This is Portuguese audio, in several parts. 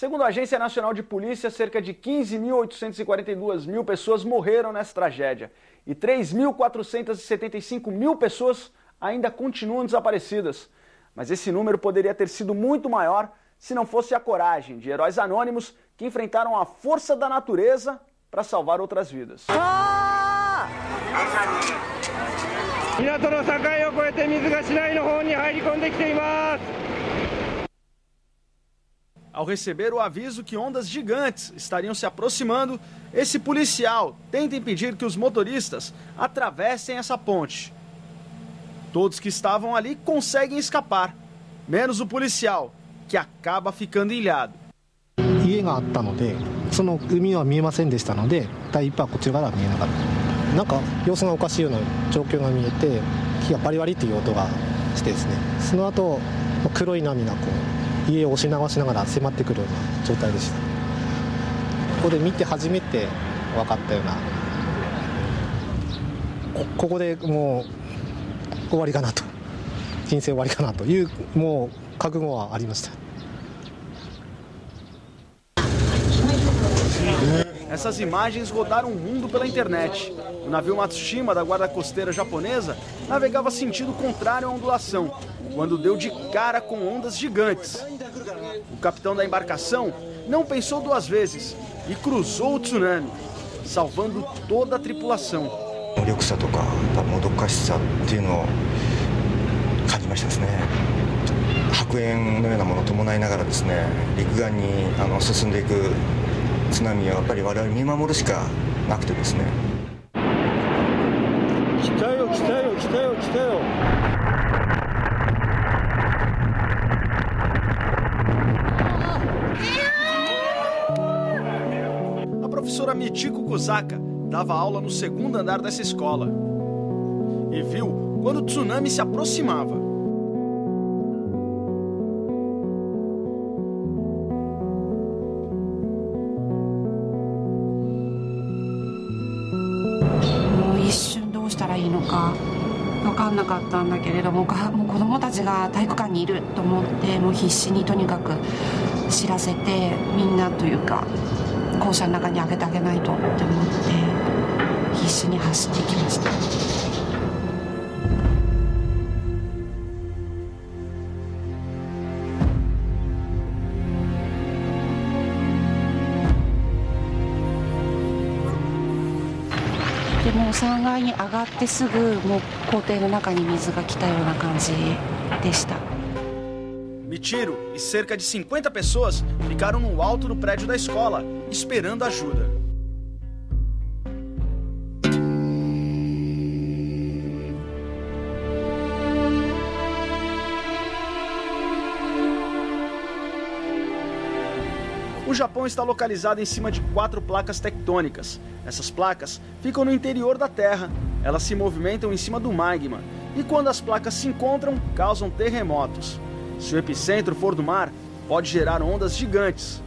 Segundo a Agência Nacional de Polícia, cerca de 15.842 pessoas morreram nessa tragédia e 3.475 pessoas ainda continuam desaparecidas. Mas esse número poderia ter sido muito maior se não fosse a coragem de heróis anônimos que enfrentaram a força da natureza para salvar outras vidas. Ao receber o aviso que ondas gigantes estariam se aproximando, esse policial tenta impedir que os motoristas atravessem essa ponte. Todos que estavam ali conseguem escapar, menos o policial, que acaba ficando ilhado. 家があったので、その海は見えませんでしたので、第一波はこっち側は見えなかった。なんか様子がおかしいような状況が見えて、火がバリバリという音がしてですね、その後黒い波がこう家を押し流しながら迫ってくるような状態でした。ここで見て初めて分かったような、ここでもう終わりかなと、人生終わりかなというもう覚悟はありました。Essas imagens rodaram o mundo pela internet. O navio Matsushima da guarda costeira japonesa navegava sentido contrário à ondulação, quando deu de cara com ondas gigantes. O capitão da embarcação não pensou duas vezes e cruzou o tsunami, salvando toda a tripulação. 無力さとかもどかしさっていうのを感じましたですね。白煙のようなものを伴いながらですね、陸岸に進んでいく津波はやっぱり我々見守るしかなくてですね。来たよ来たよ来たよ来たよ。A professora Michiko Kusaka dava aula no segundo andar dessa escola e viu quando o tsunami se aproximava. Vou 分かんなかったんだけれども、子どもたちが体育館にいると思って、もう必死にとにかく知らせて、みんなというか校舎の中に上げてあげないとって思って必死に走ってきました。でも3階に上がってすぐもう校庭の中に水が来たような感じでした。Michiro e cerca de 50 pessoas ficaram no alto do prédio da escola, esperando ajuda. O Japão está localizado em cima de 4 placas tectônicas. Essas placas ficam no interior da Terra. Elas se movimentam em cima do magma e quando as placas se encontram, causam terremotos. Se o epicentro for do mar, pode gerar ondas gigantes.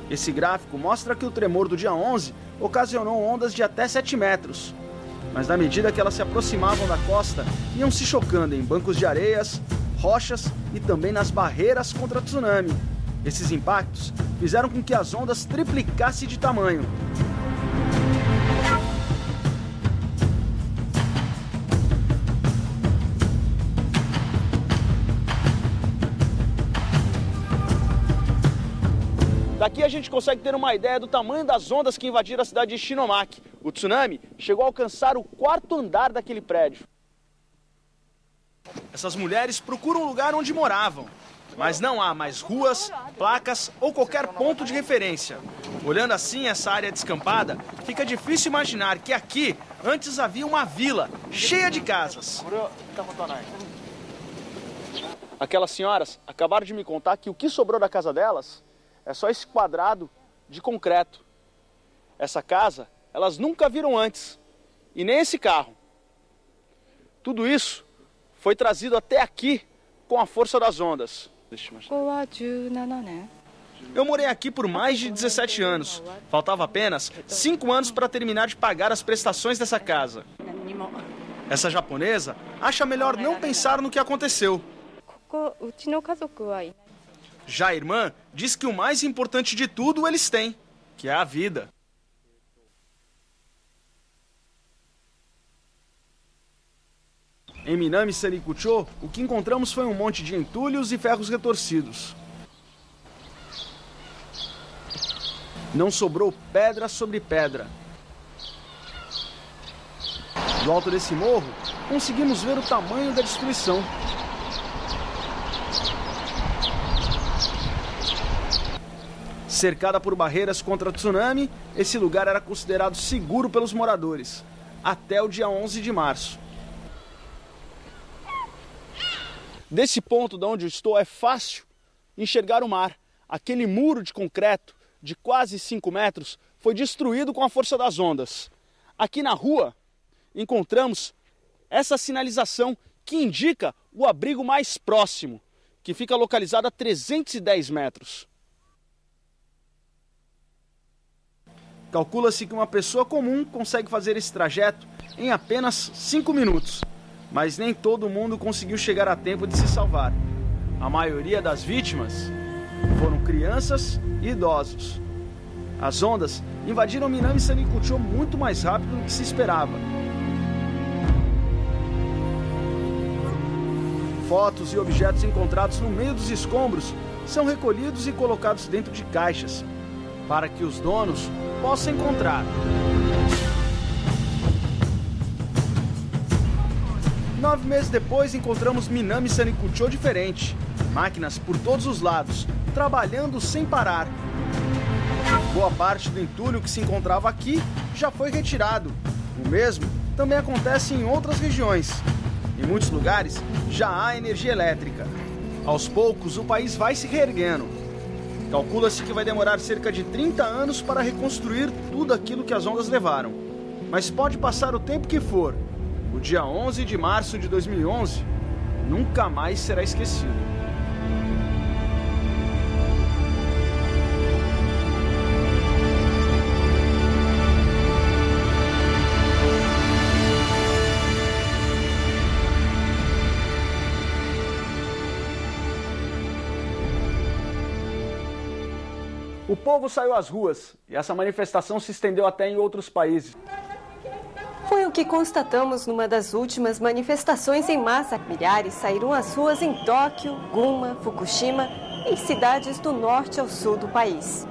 Esse gráfico mostra que o tremor do dia 11 ocasionou ondas de até 7 metros. Mas na medida que elas se aproximavam da costa, iam se chocando em bancos de areias, rochas e também nas barreiras contra tsunami. Esses impactos fizeram com que as ondas triplicassem de tamanho. Daqui a gente consegue ter uma ideia do tamanho das ondas que invadiram a cidade de Shinomaki. O tsunami chegou a alcançar o 4º andar daquele prédio. Essas mulheres procuram um lugar onde moravam, mas não há mais ruas, placas ou qualquer ponto de referência. Olhando assim essa área descampada, fica difícil imaginar que aqui antes havia uma vila cheia de casas. Aquelas senhoras acabaram de me contar que o que sobrou da casa delas é só esse quadrado de concreto. Essa casa elas nunca viram antes, e nem esse carro. Tudo isso foi trazido até aqui com a força das ondas. Eu morei aqui por mais de 17 anos. Faltava apenas 5 anos para terminar de pagar as prestações dessa casa. Essa japonesa acha melhor não pensar no que aconteceu. Já a irmã diz que o mais importante de tudo eles têm, que é a vida. Em Minami Sanikucho, o que encontramos foi um monte de entulhos e ferros retorcidos. Não sobrou pedra sobre pedra. Do alto desse morro, conseguimos ver o tamanho da destruição. Cercada por barreiras contra tsunami, esse lugar era considerado seguro pelos moradores, até o dia 11 de março. Desse ponto de onde eu estou é fácil enxergar o mar. Aquele muro de concreto de quase 5 metros foi destruído com a força das ondas. Aqui na rua encontramos essa sinalização que indica o abrigo mais próximo, que fica localizado a 310 metros. Calcula-se que uma pessoa comum consegue fazer esse trajeto em apenas 5 minutos. Mas nem todo mundo conseguiu chegar a tempo de se salvar. A maioria das vítimas foram crianças e idosos. As ondas invadiram Minami Sanikucho muito mais rápido do que se esperava. Fotos e objetos encontrados no meio dos escombros são recolhidos e colocados dentro de caixas, para que os donos possam encontrar. 9 meses depois, encontramos Minami Sanikucho diferente. Máquinas por todos os lados, trabalhando sem parar. Boa parte do entulho que se encontrava aqui já foi retirado. O mesmo também acontece em outras regiões. Em muitos lugares já há energia elétrica. Aos poucos, o país vai se reerguendo. Calcula-se que vai demorar cerca de 30 anos para reconstruir tudo aquilo que as ondas levaram. Mas pode passar o tempo que for. O dia 11 de março de 2011 nunca mais será esquecido. O povo saiu às ruas e essa manifestação se estendeu até em outros países. Foi o que constatamos numa das últimas manifestações em massa. Milhares saíram às ruas em Tóquio, Gunma, Fukushima e cidades do norte ao sul do país.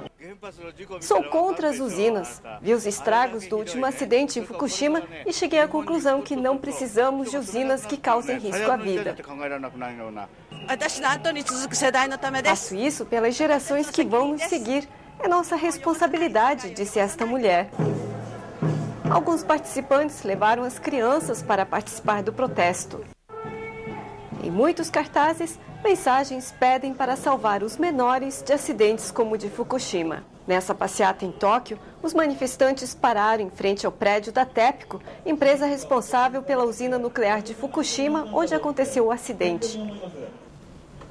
Sou contra as usinas. Vi os estragos do último acidente em Fukushima e cheguei à conclusão que não precisamos de usinas que causem risco à vida. Faço isso pelas gerações que vão nos seguir. É nossa responsabilidade, disse esta mulher. Alguns participantes levaram as crianças para participar do protesto. Em muitos cartazes, mensagens pedem para salvar os menores de acidentes como o de Fukushima. Nessa passeata em Tóquio, os manifestantes pararam em frente ao prédio da TEPCO, empresa responsável pela usina nuclear de Fukushima, onde aconteceu o acidente.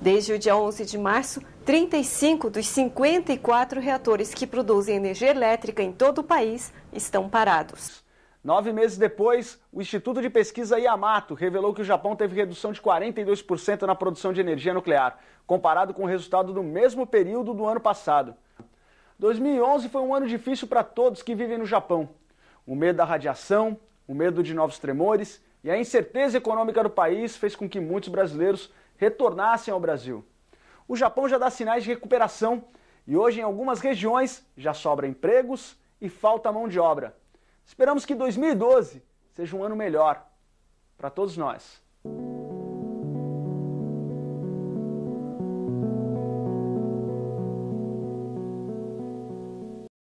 Desde o dia 11 de março, 35 dos 54 reatores que produzem energia elétrica em todo o país estão parados. 9 meses depois, o Instituto de Pesquisa Yamato revelou que o Japão teve redução de 42% na produção de energia nuclear, comparado com o resultado do mesmo período do ano passado. 2011 foi um ano difícil para todos que vivem no Japão. O medo da radiação, o medo de novos tremores e a incerteza econômica do país fez com que muitos brasileiros retornassem ao Brasil. O Japão já dá sinais de recuperação e hoje em algumas regiões já sobra empregos e falta mão de obra. Esperamos que 2012 seja um ano melhor para todos nós.